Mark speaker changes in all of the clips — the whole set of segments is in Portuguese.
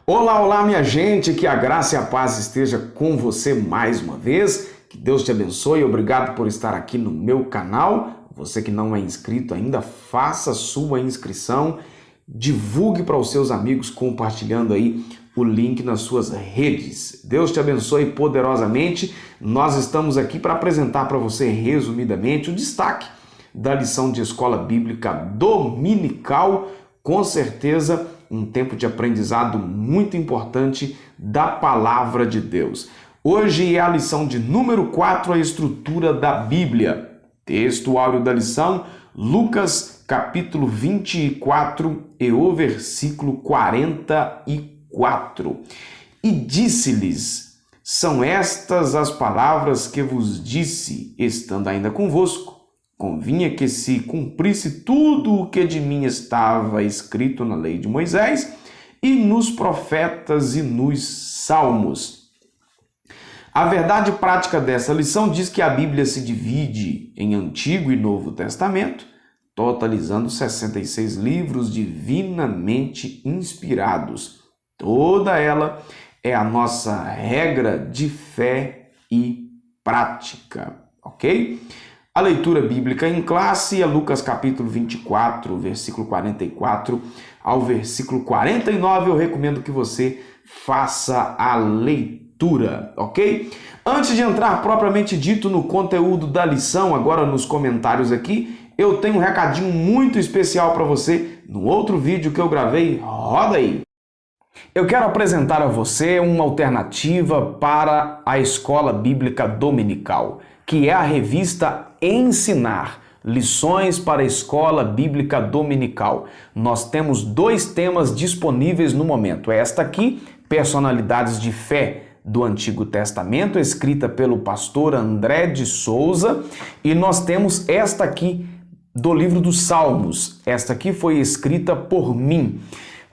Speaker 1: Olá, olá, minha gente, que a graça e a paz esteja com você mais uma vez, que Deus te abençoe, obrigado por estar aqui no meu canal. Você que não é inscrito ainda, faça sua inscrição, divulgue para os seus amigos, compartilhando aí o link nas suas redes. Deus te abençoe poderosamente. Nós estamos aqui para apresentar para você resumidamente o destaque da lição de escola bíblica dominical, com certeza um tempo de aprendizado muito importante da palavra de Deus. Hoje é a lição de número 4, a estrutura da Bíblia. Texto áureo da lição, Lucas capítulo 24 e o versículo 44. E disse-lhes: são estas as palavras que vos disse, estando ainda convosco. Convinha que se cumprisse tudo o que de mim estava escrito na lei de Moisés e nos profetas e nos salmos. A verdade prática dessa lição diz que a Bíblia se divide em Antigo e Novo Testamento, totalizando 66 livros divinamente inspirados. Toda ela é a nossa regra de fé e prática, ok? A leitura bíblica em classe é Lucas capítulo 24, versículo 44 ao versículo 49. Eu recomendo que você faça a leitura, ok? Antes de entrar propriamente dito no conteúdo da lição, agora nos comentários aqui, eu tenho um recadinho muito especial para você no outro vídeo que eu gravei. Roda aí! Eu quero apresentar a você uma alternativa para a escola bíblica dominical, que é a revista Ensinar, lições para a escola bíblica dominical. Nós temos 2 temas disponíveis no momento. Esta aqui, Personalidades de Fé do Antigo Testamento, escrita pelo pastor André de Souza, e nós temos esta aqui do livro dos Salmos. Esta aqui foi escrita por mim.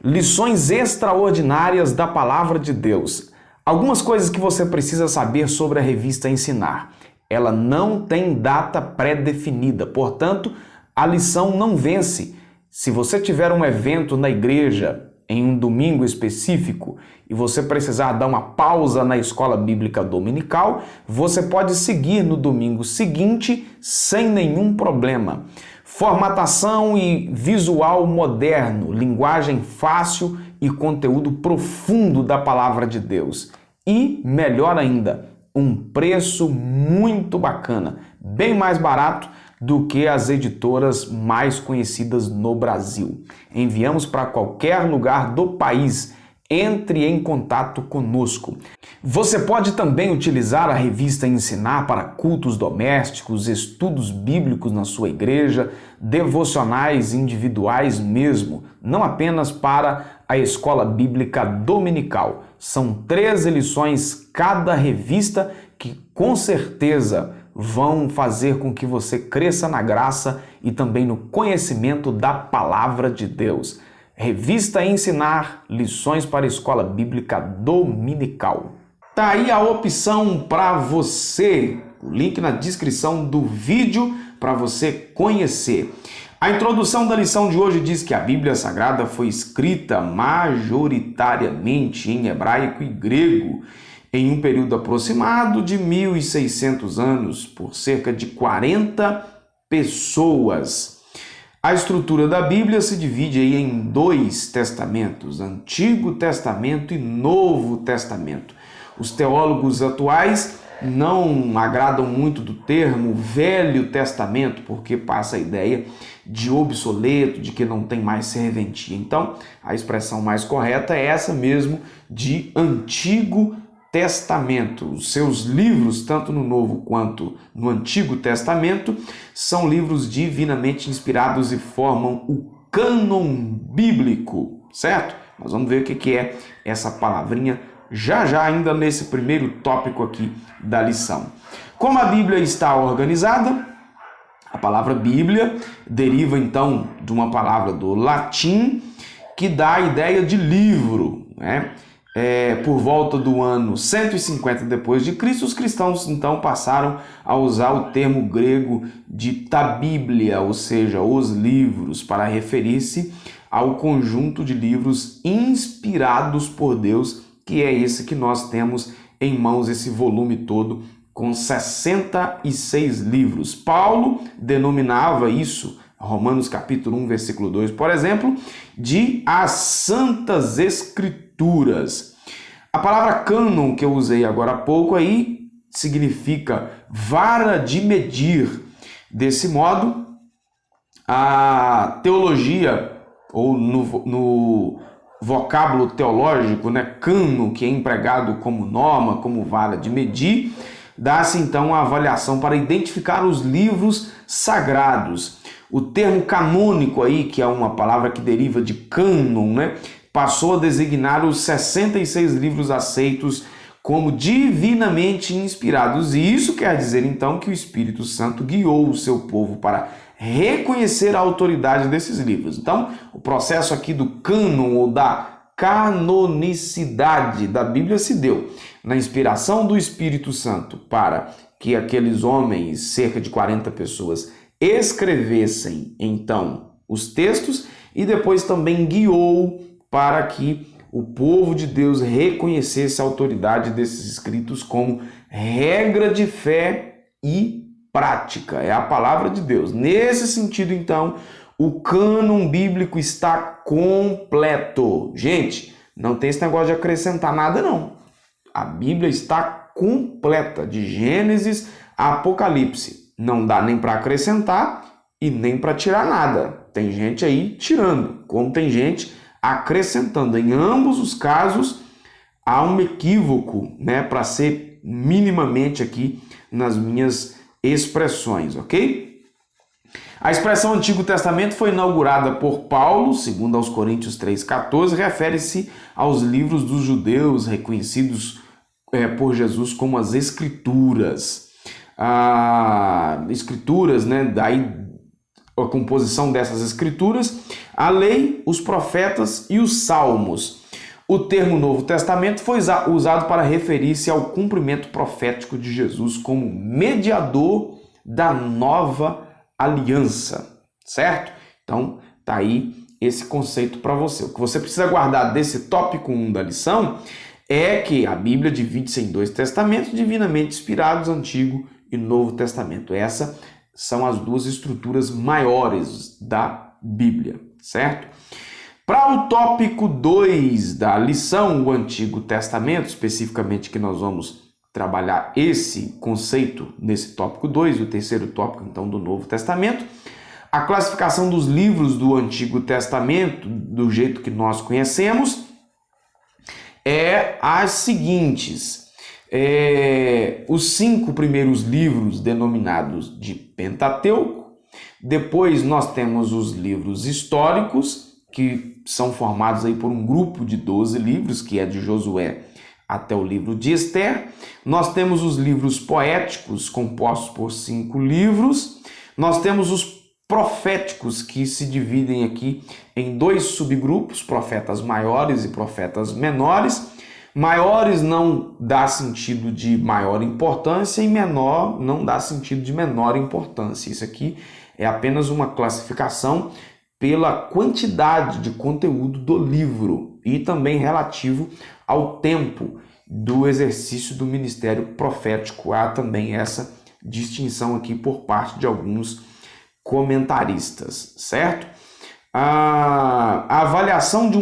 Speaker 1: Lições extraordinárias da palavra de Deus. Algumas coisas que você precisa saber sobre a revista Ensinar. Ela não tem data pré-definida, portanto, a lição não vence. Se você tiver um evento na igreja em um domingo específico e você precisar dar uma pausa na escola bíblica dominical, você pode seguir no domingo seguinte sem nenhum problema. Formatação e visual moderno, linguagem fácil e conteúdo profundo da palavra de Deus. E, melhor ainda, um preço muito bacana, bem mais barato do que as editoras mais conhecidas no Brasil. Enviamos para qualquer lugar do país. Entre em contato conosco. Você pode também utilizar a revista Ensinar para cultos domésticos, estudos bíblicos na sua igreja, devocionais individuais mesmo, não apenas para a escola bíblica dominical. São 13 lições cada revista que com certeza vão fazer com que você cresça na graça e também no conhecimento da palavra de Deus. Revista Ensinar, lições para a escola bíblica dominical. Tá aí a opção para você, o link na descrição do vídeo para você conhecer. A introdução da lição de hoje diz que a Bíblia Sagrada foi escrita majoritariamente em hebraico e grego, em um período aproximado de 1.600 anos, por cerca de 40 pessoas. A estrutura da Bíblia se divide aí em 2 testamentos, Antigo Testamento e Novo Testamento. Os teólogos atuais não agradam muito do termo Velho Testamento, porque passa a ideia de obsoleto, de que não tem mais serventia. Então, a expressão mais correta é essa mesmo, de Antigo Testamento. Os seus livros, tanto no Novo quanto no Antigo Testamento, são livros divinamente inspirados e formam o cânon bíblico, certo? Nós vamos ver o que é essa palavrinha já ainda nesse primeiro tópico aqui da lição. Como a Bíblia está organizada, a palavra Bíblia deriva então de uma palavra do latim que dá a ideia de livro, né? Por volta do ano 150 depois de Cristo, os cristãos então passaram a usar o termo grego de ta Bíblia, ou seja, os livros, para referir-se ao conjunto de livros inspirados por Deus, que é esse que nós temos em mãos, esse volume todo, com 66 livros. Paulo denominava isso, Romanos capítulo 1, versículo 2, por exemplo, de as Santas Escrituras. A palavra cânon que eu usei agora há pouco aí significa vara de medir. Desse modo, a teologia, ou no vocábulo teológico, né, cânon, que é empregado como norma, como vara de medir, dá-se então a avaliação para identificar os livros sagrados. O termo canônico aí, que é uma palavra que deriva de cânon, né, passou a designar os 66 livros aceitos como divinamente inspirados. E isso quer dizer então que o Espírito Santo guiou o seu povo para reconhecer a autoridade desses livros. Então, o processo aqui do cânon ou da canonicidade da Bíblia se deu na inspiração do Espírito Santo para que aqueles homens, cerca de 40 pessoas, escrevessem então os textos, e depois também guiou para que o povo de Deus reconhecesse a autoridade desses escritos como regra de fé e prática. É a palavra de Deus. Nesse sentido, então, o cânon bíblico está completo. Gente, não tem esse negócio de acrescentar nada, não. A Bíblia está completa, de Gênesis a Apocalipse. Não dá nem para acrescentar e nem para tirar nada. Tem gente aí tirando, como tem gente acrescentando. Em ambos os casos, há um equívoco, né, para ser minimamente aqui nas minhas expressões, ok? A expressão Antigo Testamento foi inaugurada por Paulo, segundo aos Coríntios 3,14, refere-se aos livros dos judeus reconhecidos por Jesus como as Escrituras. Escrituras, né, daí a composição dessas escrituras, a lei, os profetas e os salmos. O termo Novo Testamento foi usado para referir-se ao cumprimento profético de Jesus como mediador da nova aliança, certo? Então, tá aí esse conceito para você. O que você precisa guardar desse tópico 1 da lição é que a Bíblia divide-se em 2 testamentos divinamente inspirados, Antigo e Novo Testamento. Essas são as duas estruturas maiores da Bíblia, certo? Para o tópico 2 da lição, o Antigo Testamento, especificamente que nós vamos trabalhar esse conceito nesse tópico 2, e o terceiro tópico, então, do Novo Testamento, a classificação dos livros do Antigo Testamento, do jeito que nós conhecemos, é as seguintes. Os 5 primeiros livros denominados de Pentateuco, depois nós temos os livros históricos, que são formados aí por um grupo de 12 livros, que é de Josué até o livro de Esther. Nós temos os livros poéticos, compostos por 5 livros. Nós temos os proféticos, que se dividem aqui em 2 subgrupos, profetas maiores e profetas menores. Maiores não dá sentido de maior importância e menor não dá sentido de menor importância. Isso aqui é apenas uma classificação pela quantidade de conteúdo do livro e também relativo ao tempo do exercício do ministério profético. Há também essa distinção aqui por parte de alguns comentaristas, certo? A avaliação de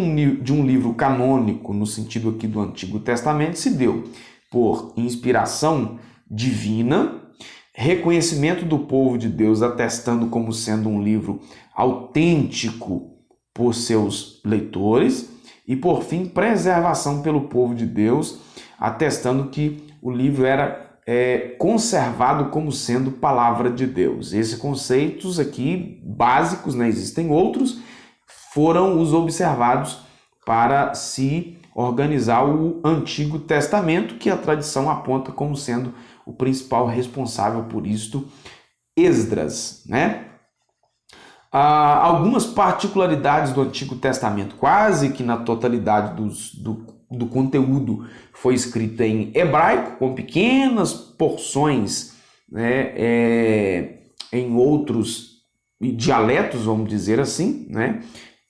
Speaker 1: um livro canônico, no sentido aqui do Antigo Testamento, se deu por inspiração divina, reconhecimento do povo de Deus atestando como sendo um livro autêntico por seus leitores e, por fim, preservação pelo povo de Deus, atestando que o livro era conservado como sendo palavra de Deus. Esses conceitos aqui básicos, né, existem outros, foram os observados para se organizar o Antigo Testamento, que a tradição aponta como sendo o principal responsável por isto, Esdras, né? Algumas particularidades do Antigo Testamento, quase que na totalidade do conteúdo foi escrito em hebraico, com pequenas porções, né, em outros dialetos, vamos dizer assim, né,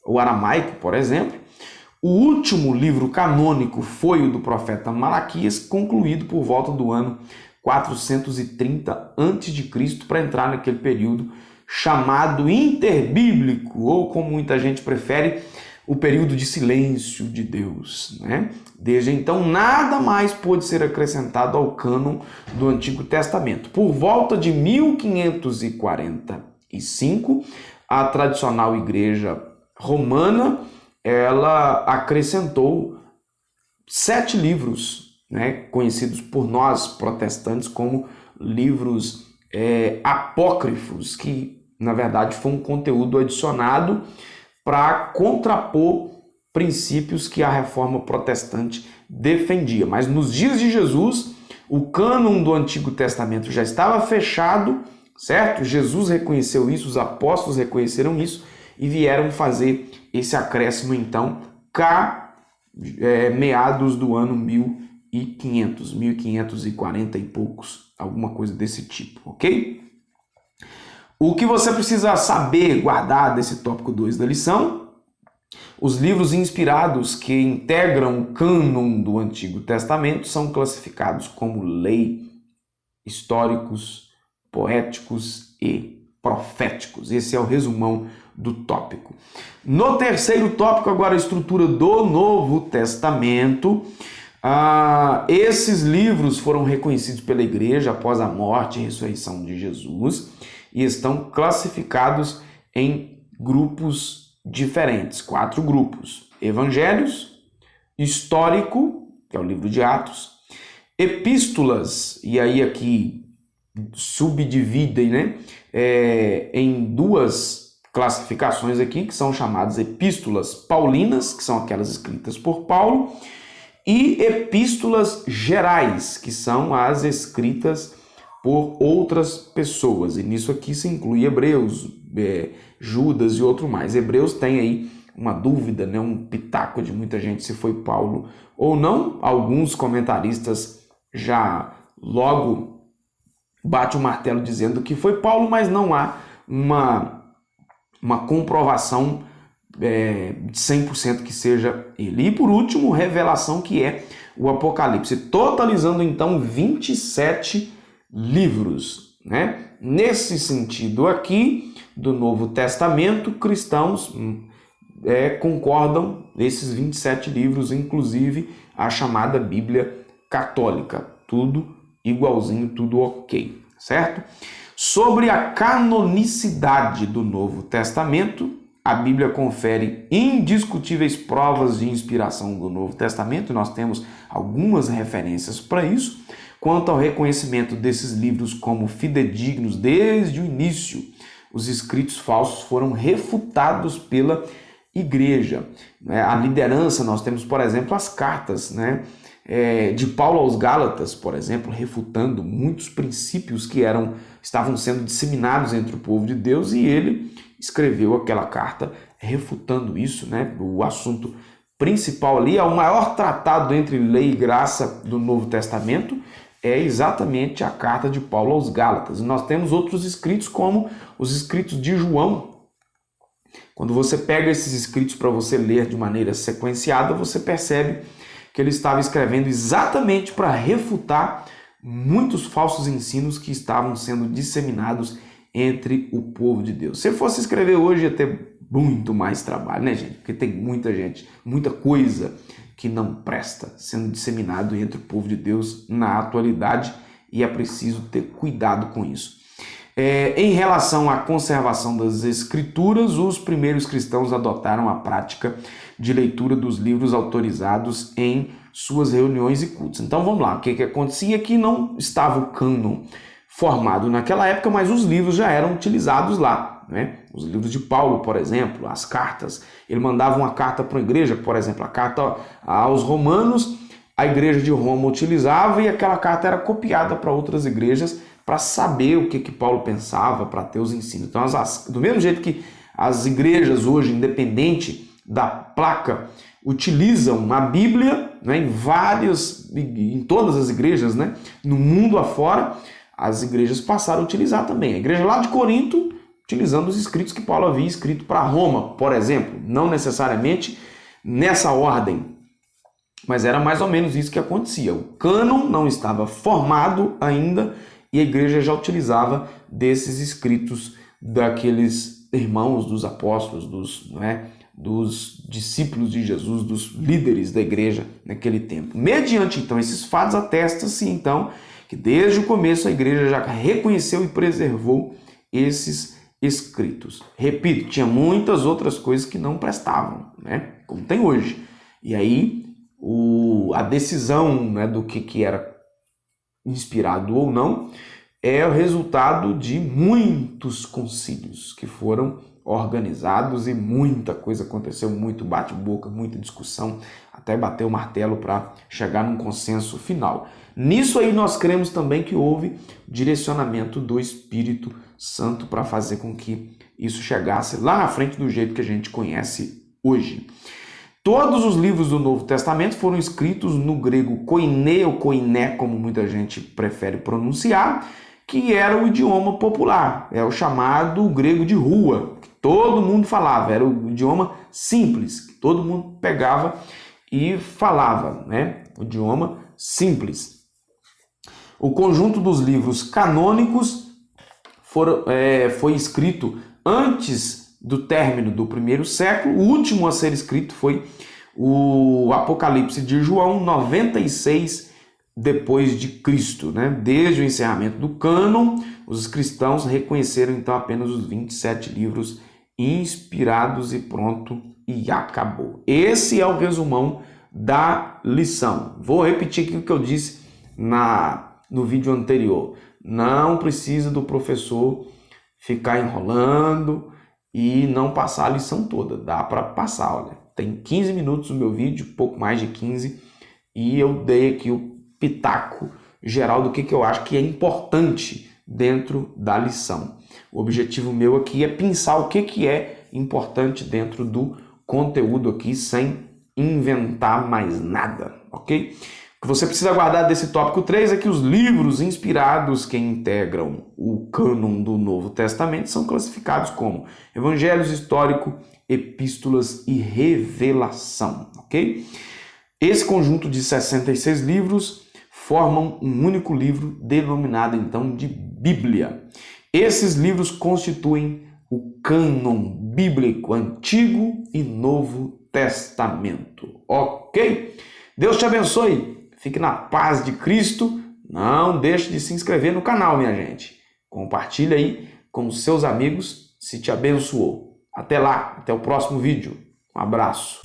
Speaker 1: o aramaico, por exemplo. O último livro canônico foi o do profeta Malaquias, concluído por volta do ano 430 a.C., para entrar naquele período chamado interbíblico, ou como muita gente prefere, o período de silêncio de Deus, né? Desde então, nada mais pôde ser acrescentado ao cânon do Antigo Testamento. Por volta de 1545, a tradicional Igreja Romana, ela acrescentou 7 livros, né, conhecidos por nós protestantes como livros apócrifos, que na verdade foi um conteúdo adicionado para contrapor princípios que a reforma protestante defendia. Mas nos dias de Jesus, o cânon do Antigo Testamento já estava fechado, certo? Jesus reconheceu isso, os apóstolos reconheceram isso e vieram fazer esse acréscimo, então, meados do ano 1540 e poucos, alguma coisa desse tipo, ok? O que você precisa saber, guardar desse tópico 2 da lição: os livros inspirados que integram o cânon do Antigo Testamento são classificados como lei, históricos, poéticos e proféticos. Esse é o resumão do tópico. No terceiro tópico, agora a estrutura do Novo Testamento. Esses livros foram reconhecidos pela igreja após a morte e ressurreição de Jesus e estão classificados em grupos diferentes, 4 grupos: evangelhos, histórico, que é o livro de Atos, epístolas, e aí aqui subdividem, né, em 2 classificações aqui, que são chamadas epístolas paulinas, que são aquelas escritas por Paulo, e epístolas gerais, que são as escritas por outras pessoas. E nisso aqui se inclui Hebreus, Judas e outro mais. Hebreus tem aí uma dúvida, né, um pitaco de muita gente se foi Paulo ou não. Alguns comentaristas já logo bate o martelo dizendo que foi Paulo, mas não há uma comprovação de 100% que seja ele. E por último, revelação, que é o Apocalipse, totalizando então 27 livros, né? Nesse sentido aqui do Novo Testamento, cristãos concordam nesses 27 livros, inclusive a chamada Bíblia Católica, tudo igualzinho, tudo ok, certo? Sobre a canonicidade do Novo Testamento, a Bíblia confere indiscutíveis provas de inspiração do Novo Testamento, e nós temos algumas referências para isso. Quanto ao reconhecimento desses livros como fidedignos desde o início, os escritos falsos foram refutados pela igreja. A liderança, nós temos, por exemplo, as cartas, né, de Paulo aos Gálatas, por exemplo, refutando muitos princípios que estavam sendo disseminados entre o povo de Deus, e ele escreveu aquela carta refutando isso, né? O assunto principal ali, o maior tratado entre lei e graça do Novo Testamento é exatamente a carta de Paulo aos Gálatas. E nós temos outros escritos, como os escritos de João. Quando você pega esses escritos para você ler de maneira sequenciada, você percebe que ele estava escrevendo exatamente para refutar muitos falsos ensinos que estavam sendo disseminados entre o povo de Deus. Se fosse escrever hoje, ia ter muito mais trabalho, né, gente? Porque tem muita gente, muita coisa que não presta sendo disseminado entre o povo de Deus na atualidade, e é preciso ter cuidado com isso. Em relação à conservação das Escrituras, os primeiros cristãos adotaram a prática de leitura dos livros autorizados em suas reuniões e cultos. Então vamos lá, o que acontecia? Que não estava o cânon formado naquela época, mas os livros já eram utilizados lá, né? Os livros de Paulo, por exemplo, as cartas. Ele mandava uma carta para uma igreja, por exemplo, a carta aos Romanos, a igreja de Roma utilizava, e aquela carta era copiada para outras igrejas para saber o que Paulo pensava, para ter os ensinos. Então, do mesmo jeito que as igrejas hoje, independente da placa, utilizam a Bíblia, né, em todas as igrejas, né, no mundo afora, as igrejas passaram a utilizar também. A igreja lá de Corinto utilizando os escritos que Paulo havia escrito para Roma, por exemplo. Não necessariamente nessa ordem, mas era mais ou menos isso que acontecia. O cânon não estava formado ainda e a igreja já utilizava desses escritos daqueles irmãos, dos apóstolos, dos discípulos de Jesus, dos líderes da igreja naquele tempo. Mediante, então, esses fatos, atesta-se, então, que desde o começo a igreja já reconheceu e preservou esses escritos. Repito, tinha muitas outras coisas que não prestavam, como tem hoje. E aí, a decisão do que era inspirado ou não é o resultado de muitos concílios que foram organizados e muita coisa aconteceu, muito bate-boca, muita discussão, até bater o martelo para chegar num consenso final. Nisso aí nós cremos também que houve direcionamento do Espírito Santo para fazer com que isso chegasse lá na frente do jeito que a gente conhece hoje. Todos os livros do Novo Testamento foram escritos no grego koiné ou koiné, como muita gente prefere pronunciar, que era o idioma popular, é o chamado grego de rua, que todo mundo falava, era o idioma simples, que todo mundo pegava e falava, o idioma simples. O conjunto dos livros canônicos foi escrito antes do término do primeiro século. O último a ser escrito foi o Apocalipse de João, 96 depois de Cristo, Desde o encerramento do cânon, os cristãos reconheceram então apenas os 27 livros inspirados e pronto, e acabou. Esse é o resumão da lição. Vou repetir aqui o que eu disse no vídeo anterior. Não precisa do professor ficar enrolando e não passar a lição toda. Dá para passar, olha. Tem 15 minutos o meu vídeo, pouco mais de 15, e eu dei aqui o pitaco geral do que eu acho que é importante dentro da lição. O objetivo meu aqui é pensar o que é importante dentro do conteúdo aqui, sem inventar mais nada, ok? O que você precisa guardar desse tópico 3 é que os livros inspirados que integram o cânon do Novo Testamento são classificados como evangelhos históricos, epístolas e revelação, ok? Esse conjunto de 66 livros formam um único livro denominado então de Bíblia. Esses livros constituem o cânon bíblico Antigo e Novo Testamento, ok? Deus te abençoe, fique na paz de Cristo, não deixe de se inscrever no canal, minha gente. Compartilhe aí com os seus amigos se te abençoou. Até lá, até o próximo vídeo. Um abraço.